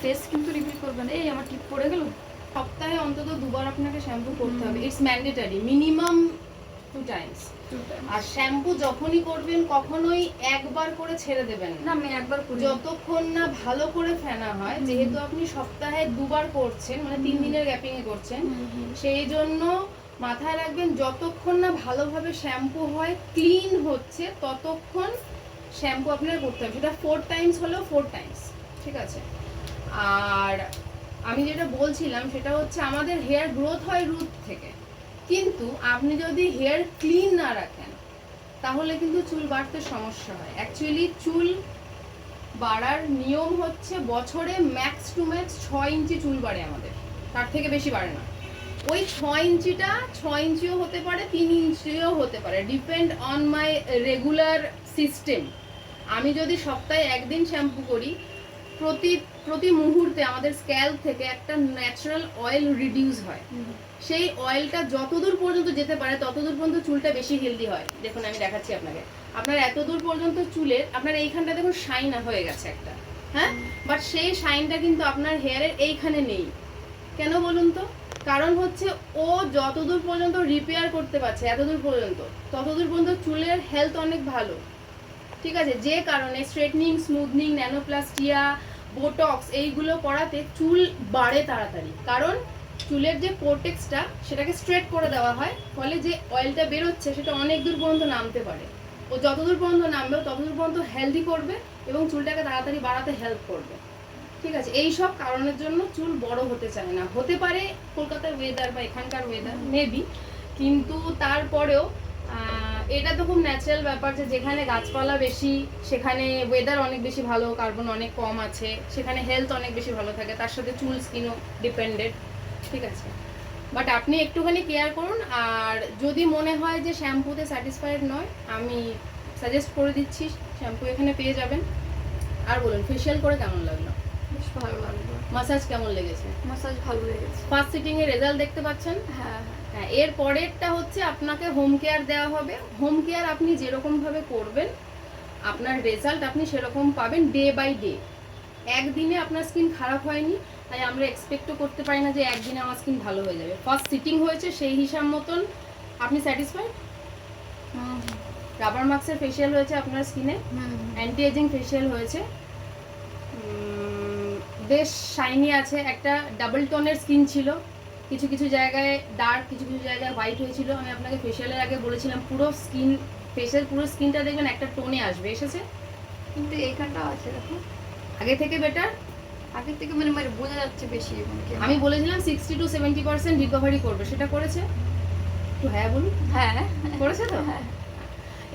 Face কিন্তু reveal করবেন। এই আমার টিপ পড়ে গেল। সপ্তাহে অন্তত দুবার আপনাকে শ্যাম্পু করতে হবে, ইটস ম্যান্ডেটরি, মিনিমাম 2 টাইমস। আর শ্যাম্পু যখনই করবেন কখনোই একবার করে ছেড়ে দেবেন না, আমি একবার করি। যতক্ষণ না ভালো করে ফেনা হয়। যেহেতু আপনি সপ্তাহে দুবার করছেন, মানে 3 দিনের গ্যাপিং এ করছেন, সেই জন্য মাথায় রাখবেন যতক্ষণ না ভালোভাবে শ্যাম্পু হয়, ক্লিন হচ্ছে, ততক্ষণ শ্যাম্পু আপনার করতে হবে। সেটা 4 টাইমস হলেও 4 টাইমস, ঠিক আছে? আর আমি যেটা বলছিলাম সেটা হচ্ছে আমাদের হেয়ার গ্রোথ হয় রুট থেকে, কিন্তু আপনি যদি হেয়ার ক্লিন না রাখেন তাহলে কিন্তু চুল বাড়তে সমস্যা হয়। অ্যাকচুয়ালি চুল বাড়ার নিয়ম হচ্ছে বছরে ম্যাক্স টু ম্যাক্স 6 ইঞ্চি চুল বাড়ে আমাদের, তার থেকে বেশি বাড়ে না। ওই 6 ইঞ্চিটা 6 ইঞ্চিও হতে পারে, 3 ইঞ্চিও হতে পারে, depend on my regular system. আমি যদি সপ্তাহে একদিন শ্যাম্পু করি, প্রতি মুহূর্তে আমাদের স্ক্যাল্প থেকে একটা ন্যাচারাল অয়েল রিডিউস হয়। সেই অয়েলটা যতদূর পর্যন্ত যেতে পারে ততদূর পর্যন্ত চুলটা বেশি হেলদি হয়। দেখুন আমি দেখাচ্ছি আপনাকে, আপনার এতদূর পর্যন্ত চুলের, আপনার এইখানটা দেখুন শাইন হয়ে গেছে একটা, হ্যাঁ, বাট সেই শাইনটা কিন্তু আপনার হেয়ারের এইখানে নেই। কেন বলুন তো? কারণ হচ্ছে ও যতদূর পর্যন্ত রিপেয়ার করতে পারছে এতদূর পর্যন্ত, ততদূর পর্যন্ত চুলের হেলথ অনেক ভালো, ঠিক আছে? যে কারণে স্ট্রেটনিং, স্মুথনিং, ন্যানোপ্লাস্টিয়া, বোটক্স এইগুলো করাতে চুল বাড়ে তাড়াতাড়ি। কারণ চুলের যে কোর্টেক্সটা সেটাকে স্ট্রেট করে দেওয়া হয়, ফলে যে অয়েলটা বেরোচ্ছে সেটা অনেক দূর পর্যন্ত নামতে পারে। ও যতদূর পর্যন্ত নামবে ততদূর পর্যন্ত হেলদি করবে এবং চুলটাকে তাড়াতাড়ি বাড়াতে হেল্প করবে, ঠিক আছে? এই সব কারণের জন্য চুল বড় হতে চায় না। হতে পারে কলকাতার ওয়েদার বা এখানকার ওয়েদার মেবি, কিন্তু তারপরেও এটা তো খুব ন্যাচারাল ব্যাপার যে যেখানে গাছপালা বেশি সেখানে ওয়েদার অনেক বেশি ভালো, কার্বন অনেক কম আছে, সেখানে হেলথ অনেক বেশি ভালো থাকে, তার সাথে চুল স্কিনও ডিপেন্ডেড, ঠিক আছে? বাট আপনি একটুখানি কেয়ার করুন। আর যদি মনে হয় যে শ্যাম্পুতে স্যাটিসফাইড নয়, আমি সাজেস্ট করে দিচ্ছি, শ্যাম্পু এখানে পেয়ে যাবেন। আর বলুন, ফেশিয়াল করে কেমন লাগলো? বেশ ভালো লাগলো। মাসাজ কেমন লেগেছে? মাসাজ ভালো লেগেছে। ফার্স্ট সিটিং এর রেজাল্ট দেখতে পাচ্ছেন? হ্যাঁ হ্যাঁ, এর পরেরটা হচ্ছে আপনাকে হোম কেয়ার দেওয়া হবে। হোম কেয়ার আপনি যেরকম ভাবে করবেন আপনার রেজাল্ট আপনি সেরকম পাবেন ডে বাই ডে। একদিনে আপনার স্কিন খারাপ হয়নি, তাই আমরা এক্সপেক্টও করতে পারি না যে একদিনে আমার স্কিন ভালো হয়ে যাবে। ফার্স্ট সিটিং হয়েছে, সেই হিসাব মতন আপনি স্যাটিসফাইড? রাবার মাস্কের ফেশিয়াল হয়েছে আপনার স্কিনে, অ্যান্টি এজিং ফেশিয়াল হয়েছে, বেশ শাইনি আছে, একটা ডাবল টোনের স্কিন ছিল, কিছু কিছু জায়গায় ডার্ক, কিছু কিছু জায়গায় হোয়াইট হয়েছিল। আমি আপনাকে ফেশিয়ালের আগে বলেছিলাম পুরো স্কিন, ফেসের পুরো স্কিনটা দেখবেন একটা টোনে আসবে, এসেছে? কিন্তু এইখানটাও আছে, দেখো আগে থেকে বেটার, আগের থেকে মানে বোঝা যাচ্ছে বেশি। আমি বলেছিলাম 60 to 70% রিকভারি করবে, সেটা করেছে? তো হ্যাঁ বলুন। হ্যাঁ করেছে তো? হ্যাঁ।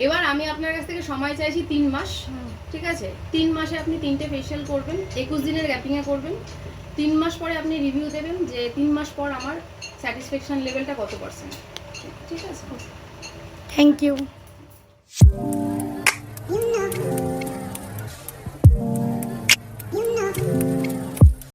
এবার আমি আপনার কাছ থেকে সময় চাইছি 3 মাস, ঠিক আছে? 3 মাসে আপনি 3টে ফেশিয়াল করবেন, 21 দিনের গ্যাপিংয়ে করবেন। 3 মাস পরে আপনি রিভিউ দেবেন যে 3 মাস পর আমার স্যাটিসফ্যাকশন লেভেলটা কত %, ঠিক আছে? Thank you.